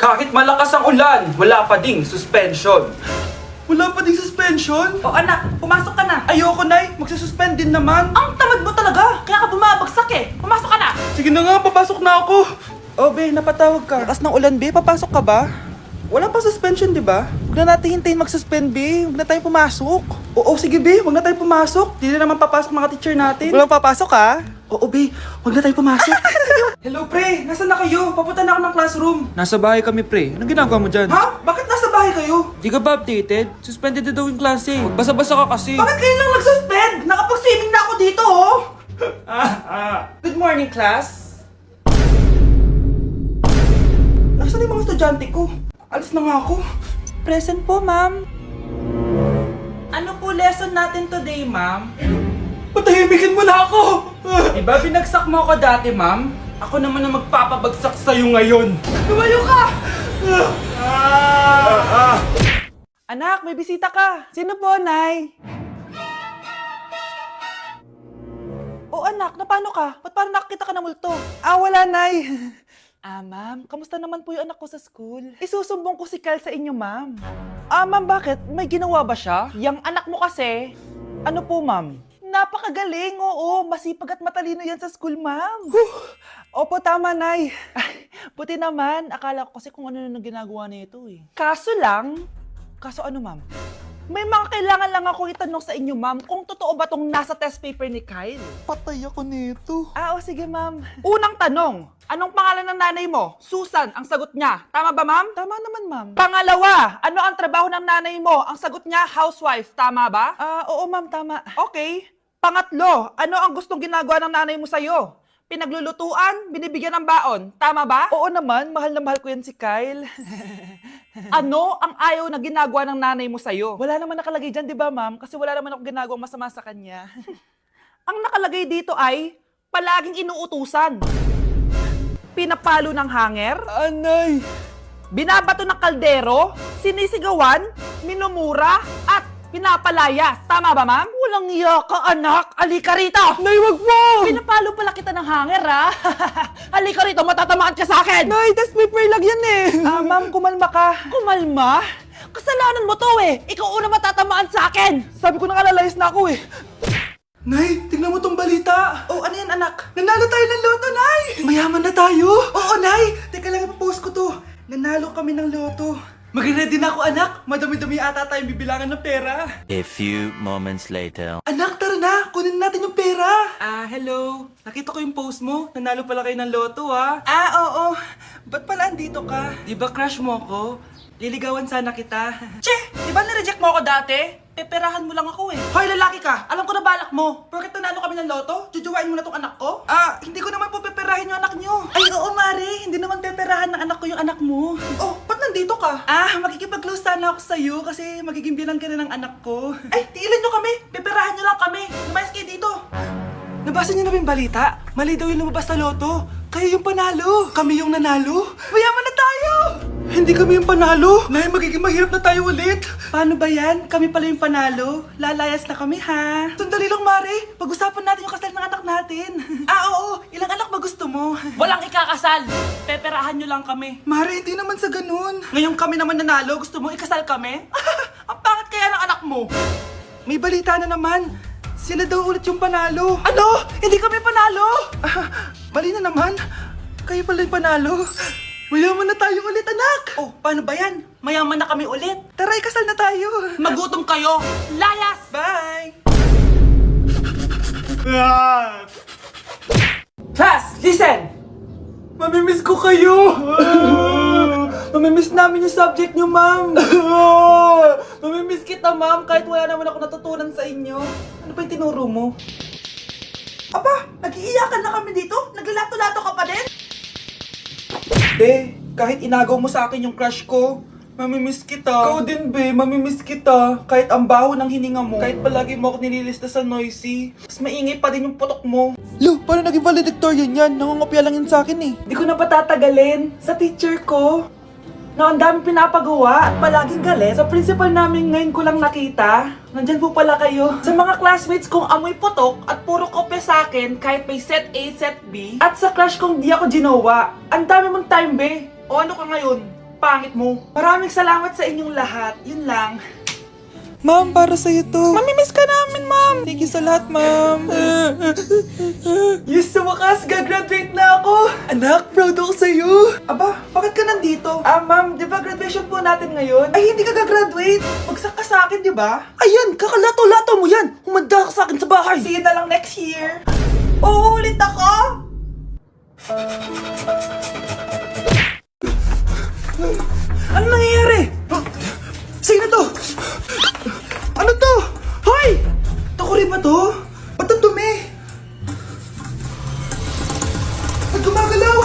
Kahit malakas ang ulan, wala pa ding suspension. Wala pa ding suspension? O anak, pumasok ka na. Ayoko, Nay. Magsususpend din naman. Ang tamad mo talaga, kaya ka bumabagsak eh. Pumasok ka na. Sige na nga, papasok na ako. Oh, be, napatawag ka. Lakas ng ulan, be. Papasok ka ba? Wala pa suspension, di ba? Huwag na natin hintayin mag-suspend, be. Huwag na tayo pumasok. Oo, sige, be. Huwag na tayo pumasok. Di na naman papasok mga teacher natin. Walang papasok, ha? Oo, be. Huwag na tayo pumasok. Hello, pre. Nasaan na kayo? Papunta na ako ng classroom. Nasa bahay kami, pre. Anong ginagawa mo dyan? Ha? Bakit nasa bahay kayo? Di ka ba updated? Suspended na daw yung klase. Magbasa-basa ka kasi. Bakit kayo lang nag-suspend? Nakapag-swimming na ako dito, oh. Good morning, class. Nasaan yung mga estudyante ko? Alis na nga ako. Present po, ma'am. Ano po lesson natin today, ma'am? Patahimikin mo na ako! Diba binagsak mo ako dati, ma'am? Ako naman ang magpapabagsak sa'yo ngayon. Lumayo ka! Anak, may bisita ka. Sino po, Nay? O anak, paano ka? Ba't parang nakakita ka ng multo? Wala, Nay. Ma'am, kamusta naman po yung anak ko sa school? Isusumbong ko si Kyle sa inyo, ma'am. Ma'am, bakit? May ginawa ba siya? Yang anak mo kasi, ano po, ma'am? Napakagaling, oo. Masipag at matalino yan sa school, ma'am. Opo, tama, Nay. Ay, buti naman. Akala ko kasi kung ano nang ginagawa nito eh. Kaso ano, ma'am? May mga kailangan lang ako itanong sa inyo, ma'am, kung totoo ba tong nasa test paper ni Kyle. Patay ako nito. O sige, ma'am. Unang tanong, anong pangalan ng nanay mo? Susan, ang sagot niya. Tama ba, ma'am? Tama naman, ma'am. Pangalawa, ano ang trabaho ng nanay mo? Ang sagot niya, housewife. Tama ba? Oo, ma'am, tama. Okay. Pangatlo, ano ang gustong ginagawa ng nanay mo sa'yo? Pinaglulutuan, binibigyan ng baon. Tama ba? Oo naman, mahal na mahal ko yan si Kyle. Ano ang ayaw na ginagawa ng nanay mo sa'yo? Wala naman nakalagay dyan, di ba, ma'am? Kasi wala naman ako ginagawang masama sa kanya. Ang nakalagay dito ay palaging inuutusan. Pinapalo ng hanger, Anay! binabato ng kaldero, sinisigawan, minumura, at pinapalayas. Tama ba, ma'am? Walang iya ka, anak. Halika rito! Nay, wag mo! Pinapalo pala kita ng hanger, ha? Halika rito, matatamaan ka sa akin! Nay, test paper lang yan eh! Ma'am, kumalma ka. Kumalma? Kasalanan mo to eh! Ikaw una matatamaan sa akin! Sabi ko nakalayas na ako eh. Nay, tingnan mo tong balita. Oh, ano yan, anak? Nanalo tayo ng loto, Nay! Mayaman na tayo? Oo, Nay! Teka lang, ipapost ko to. Nanalo kami ng loto. Magre-ready na ako, anak. Madami-dami ata tayong bibilangan ng pera. A few moments later. Anak, tara na! Kunin natin yung pera! Hello? Nakita ko yung post mo. Nanalo pala kayo ng loto, ha? Oo. Ba't pala andito ka? Di ba crush mo ako? Liligawan sana kita. Che! Di ba nireject mo ako dati? Peperahan mo lang ako eh. Hoy, lalaki ka! Alam ko na balak mo. Porket nanalo kami ng loto, jujuwain mo na tong anak ko? Hindi ko naman po peperahin yung anak nyo. Ay, oo, Mare. Hindi naman peperahan ng anak ko yung anak mo. Oh, ba't nandito ka? Makikipag-close sana ako sa'yo kasi magiging bilang ka na ng anak ko. Ay, tiilan nyo kami. Peperahan nyo lang kami. Lumayas kayo dito. Nabasa niyo na ba yung balita? Mali daw yung lumabas sa loto. Kayo yung panalo. Kami yung nanalo. Mayaman na tayo! Hindi kami yung panalo. Nay, magiging mahirap na tayo ulit. Paano ba yan? Kami pala yung panalo. Lalayas na kami, ha? Sandali lang, Mare. Pag-usapan natin yung kasal ng anak natin. Oo. Ilang anak ba gusto mo? Walang ikakasal. Peperahan nyo lang kami. Mare, hindi naman sa ganun. Ngayon kami naman nanalo, gusto mo ikasal kami? Ang pangit kaya ng anak mo. May balita na naman. Sila daw ulit yung panalo. Ano? Hindi kami panalo? Mali na naman. Kayo pala yung panalo. Mayaman na tayo ulit, anak. Oh, paano ba yan? Mayaman na kami ulit. Tara, ikasal na tayo. Magutom kayo. Layas! Bye! Class, listen! Mamimiss ko kayo! Mamimiss namin yung subject nyo, ma'am! Mamimiss kita, ma'am, kahit wala naman ako natutunan sa inyo. Ano ba yung tinuro mo? Aba, nag-iiyakan na kami dito? Naglalato-lato ka pa din? Be, kahit inagaw mo sa akin yung crush ko, mamimiss kita. Ikaw din, be, mamimiss kita. Kahit ang baho ng hininga mo, kahit palagi mo ako nililista sa noisy, mas maingay pa din yung putok mo. Lu, paano naging valedictorian yan? Nangungopia lang yun sa akin eh. Di ko na patatagalin sa teacher ko na ang dami pinapagawa at palaging galit. Sa principal namin ngayon ko lang nakita. Nandyan po pala kayo. Sa mga classmates kong amoy putok at puro kopya sa akin kahit may set A, set B. At sa crush kong di ako ginawa. Ang dami mong time, be. O ano ka ngayon? pangit mo. Maraming salamat sa inyong lahat. Yun lang. Ma'am, para sa'yo to. Mamimiss ka namin, ma'am. Thank you sa lahat, ma'am. Yes, sa wakas, gagraduate na ako. Anak, proud ako sa'yo. Aba, bakit ka nandito? Ma'am, di ba graduation po natin ngayon? Ay, hindi ka gagraduate. Magsak ka sa akin, di ba? Ayan, kakalato-lato mo yan. Humanda ka sa akin sa bahay. See you na lang next year. Oo, ulit ako. Ano nangyayari? Sino to? Ano to? Hoy! Takuri ba to? Ba't ang dumi? Ba't gumagalaw?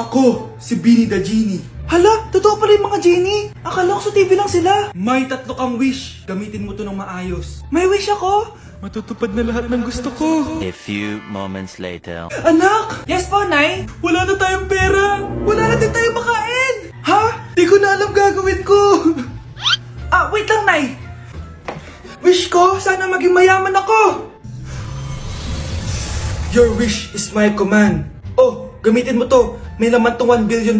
Ako, si Beanie the Genie. Hala, totoo pala yung mga genie. Akala ko sa TV lang sila. May 3 kang wish. Gamitin mo to ng maayos. May wish ako? Matutupad na lahat ng gusto ko. A few moments later. Anak! Yes po, Nay. Wala na tayong pera! Wala na din tayong makain! Ha? Di ko na alam gagawin ko! Wait lang, Nay. Wish ko, sana maging mayaman ako! Your wish is my command. Oh, gamitin mo to. May laman tong $1 billion.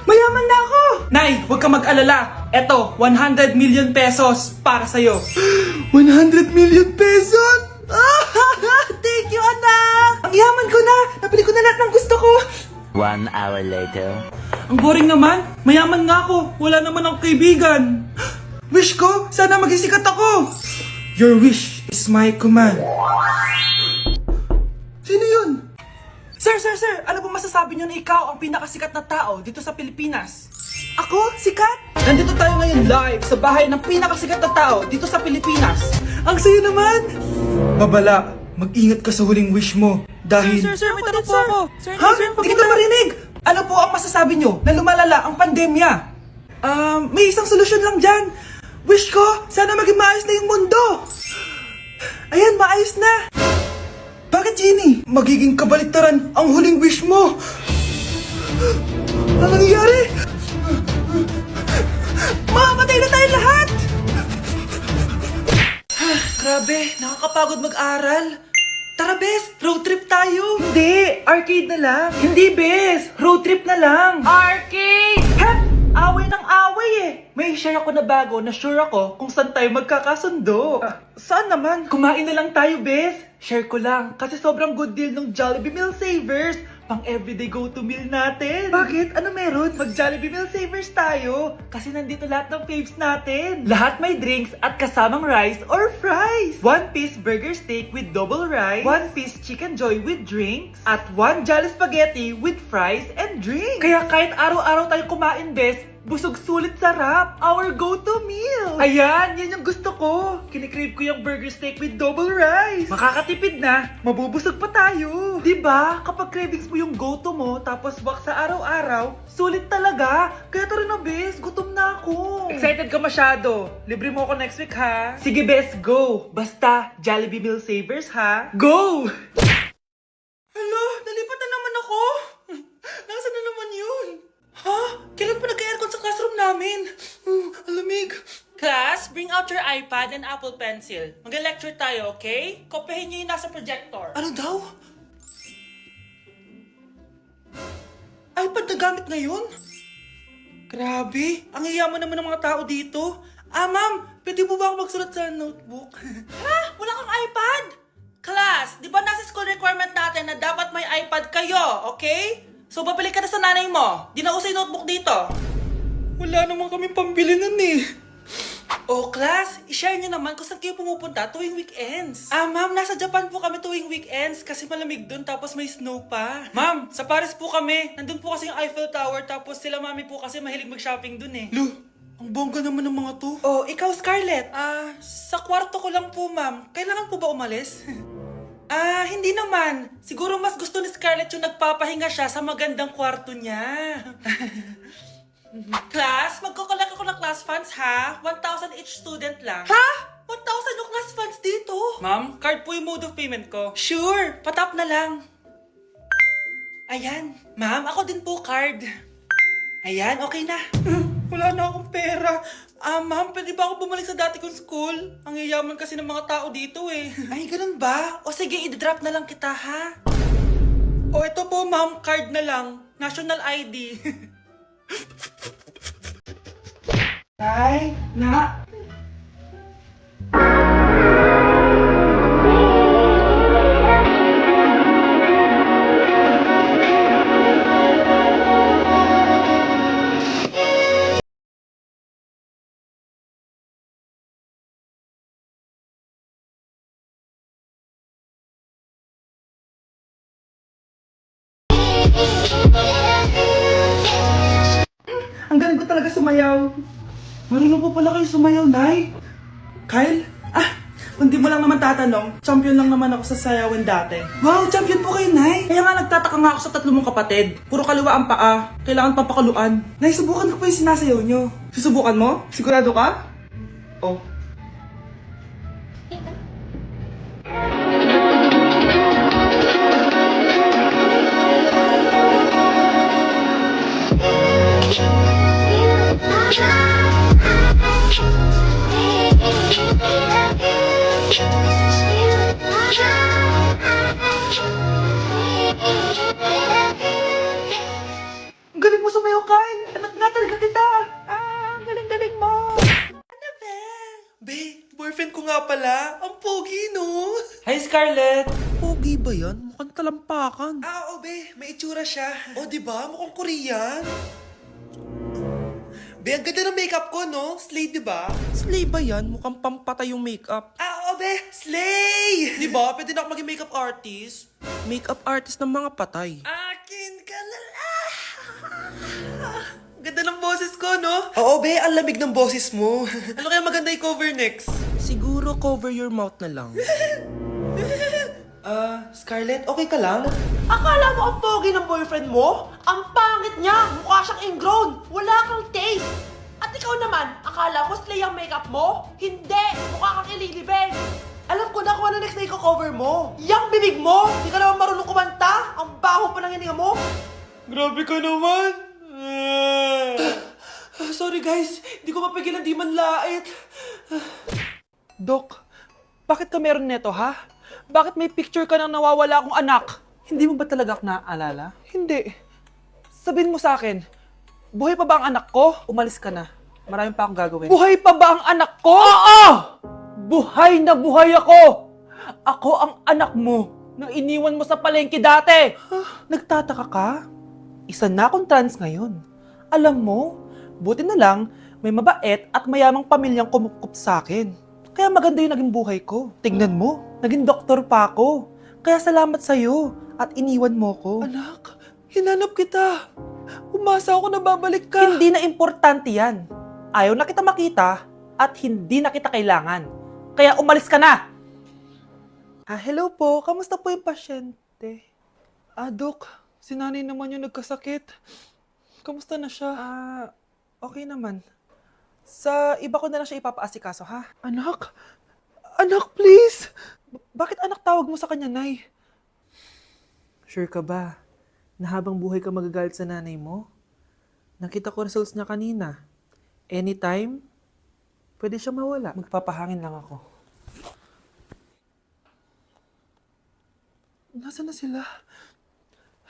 Mayaman na ako! Nay, huwag ka mag-alala. Eto, 100 million pesos para sa'yo. 100 million pesos! Thank you, anak! Ang yaman ko na! Nabili ko na lahat ng gusto ko! 1 hour later. Ang boring naman. Mayaman nga ako. Wala naman akong kaibigan. Wish ko, sana maging sikat ako! Your wish is my command. Sino yun? Sir! Ano po masasabi niyo na ikaw ang pinakasikat na tao dito sa Pilipinas? Ako? Sikat? Nandito tayo ngayon live sa bahay ng pinakasikat na tao dito sa Pilipinas. Ang sayo naman! Babala, mag-ingat ka sa huling wish mo. Dahil... Sir, may tanong po ako. Sir, Ha? Hindi kita marinig! Ano po ang masasabi niyo na lumalala ang pandemya? May isang solusyon lang dyan. Wish ko, sana maging maayos na yung mundo. Ayan, maayos na. Bakit, Genie? Magiging kabaliktaran ang huling wish mo. Ano nangyayari? Mamamatay na tayo lahat! Grabe, nakakapagod mag-aral. Tara, Bes, road trip tayo. Hindi, arcade na lang. Hindi, Bes, road trip na lang. Arcade! Hep! Away ng away eh. May share ako na bago na sure ako kung saan tayo magkakasundo. Saan naman? Kumain na lang tayo, Bes. Share ko lang kasi sobrang good deal ng Jollibee Meal Savers. Pang everyday go-to meal natin. Bakit? Ano meron? Mag Jollibee Meal Savers tayo. Kasi nandito lahat ng faves natin. Lahat may drinks at kasamang rice or fries. 1-piece burger steak with double rice. 1-piece chicken joy with drinks. At 1 Jolly Spaghetti with fries and drinks. Kaya kahit araw-araw tayo kumain, Bes, busog sulit sarap. Our go-to meal. Ayan, yan yung gusto ko. Kinikrave ko yung burger steak with double rice. Makakatipid na, mabubusog pa tayo. Diba? Kapag cravings mo yung go-to mo, tapos wak sa araw-araw, sulit talaga. Kaya tara na, Bes, gutom na ako. Excited ka masyado. Libre mo ako next week, ha? Sige, Bes, go. Basta, Jollibee Meal Savers, ha? Go! Hala, nalipat na naman ako. Nasaan na naman yun? Ha? Kailan pa nagka-aircon sa classroom namin? Alamig. Class, bring out your iPad and Apple Pencil. Mag-lecture tayo, okay? Kopyahin niyo yung nasa projector. Ano daw? iPad na gamit ngayon? Grabe, ang yayaman naman ng mga tao dito. Ma'am, pwede mo ba ako magsulat sa notebook? Ha? Wala kang iPad? Class, di ba nasa school requirement natin na dapat may iPad kayo, okay? So, babalik ka na sa nanay mo. Di na usay notebook dito. Wala naman kaming pambili nun eh. Oh, class, i-share nyo naman kung saan kayo pumupunta tuwing weekends. Ma'am, nasa Japan po kami tuwing weekends kasi malamig dun tapos may snow pa. Ma'am, sa Paris po kami. Nandun po kasi yung Eiffel Tower tapos sila mami po kasi mahilig mag-shopping dun eh. Lu, ang bongga naman ng mga to. Oh, ikaw Scarlett. Sa kwarto ko lang po, ma'am. Kailangan po ba umalis? Hindi naman. Siguro mas gusto ni Scarlett yung nagpapahinga siya sa magandang kwarto niya. Class, magkukulak ako ng class funds ha? 1,000 each student lang. Ha? 1,000 yung class funds dito? Ma'am, card po yung mode of payment ko. Sure, patap na lang. Ayan. Ma'am, ako din po card. Ayan, okay na. Wala na akong pera. Ma'am, pwede ba ako bumalik sa dati kong school? Ang yayaman kasi ng mga tao dito eh. Ay, ganun ba? O sige, i-drop na lang kita ha? O ito po ma'am, card na lang. National ID. Nay, na. Ang galing ko talaga sumayaw. Marunong po pala kayo sumayaw, Nay. Kyle? Kung di mo lang naman tatanong, champion lang naman ako sa sayawan dati. Wow, champion po kayo, Nay. Kaya nga nagtataka nga ako sa tatlo mong kapatid. Puro kaliwa ang paa. Kailangan pampakaluan. Nay, subukan ko po yung sinasayaw nyo. Susubukan mo? Sigurado ka? Oh. Ang galing mo sumayaw, Kyle. Anak nga talaga kita. Ang galing-galing mo. Be, boyfriend ko nga pala. Ang pogi, no? Hi, Scarlett. Pogi ba yan? Mukhang talampakan. Oo, be. May itsura siya. O, di ba? Mukhang Korean. Be, ang ganda ng makeup ko, no? Slay, di ba? Slay ba yan? Mukhang pampatay yung makeup. Oo, be. Slay! Di ba? Pwede na ako maging makeup artist. Makeup artist ng mga patay. Akin ka na lang. Ganda ng boses ko, no? Oo, be. Ang lamig ng boses mo. Ano kaya maganda i-cover next? Siguro cover your mouth na lang. Scarlett, okay ka lang? Akala mo ang pogi ng boyfriend mo? Ang pangit niya! Mukha siyang ingrown! Wala kang taste! At ikaw naman, akala mo slay ang makeup mo? Hindi! Mukha kang ililibing! Alam ko na kung ano next na i-cover mo! Yang bibig mo! Di ka naman marunong kumanta! Ang baho pa ng hininga mo! Grabe ka naman. Sorry guys, hindi ko mapigilan di man lait. Dok, bakit ka meron neto ha? Bakit may picture ka ng nawawala akong anak? Hindi mo ba talaga ako naaalala? Hindi. Sabihin mo sa akin, buhay pa ba ang anak ko? Umalis ka na. Marami pa akong gagawin. Buhay pa ba ang anak ko? Oo! Buhay na buhay ako! Ako ang anak mo na iniwan mo sa palengke dati! Nagtataka ka? Isa na akong trans ngayon. Alam mo, buti na lang may mabait at mayamang pamilyang kumukup sa akin. Kaya maganda yung naging buhay ko. Tingnan mo, naging doktor pa ako. Kaya salamat sa'yo at iniwan mo ko. Anak, hinanap kita. Umasa ako na babalik ka. Hindi na importante yan. Ayaw na kita makita at hindi na kita kailangan. Kaya umalis ka na! Hello po. Kamusta po yung pasyente? Dok, si nanay naman yung nagkasakit. Kamusta na siya? Okay naman. Sa iba ko na lang siya ipapaasikaso, ha? Anak? Anak, please! Bakit anak tawag mo sa kanya, Nay? Sure ka ba na habang buhay ka magagalit sa nanay mo? Nakita ko results niya kanina. Anytime, pwede siya mawala. Magpapahangin lang ako. Nasaan na sila?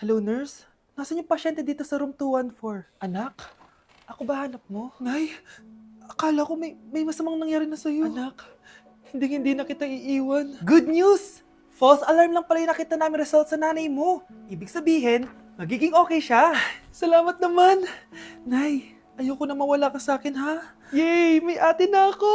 Hello, nurse? Nasaan yung pasyente dito sa room 214? Anak? Ako ba hanap mo? Nay, akala ko may masamang nangyari na sa'yo. Anak, hindi na kita iiwan. Good news! False alarm lang pala yung nakita namin results sa nanay mo. Ibig sabihin, magiging okay siya. Salamat naman. Nay, ayoko na mawala ka sa akin, ha? Yay! May ate na ako!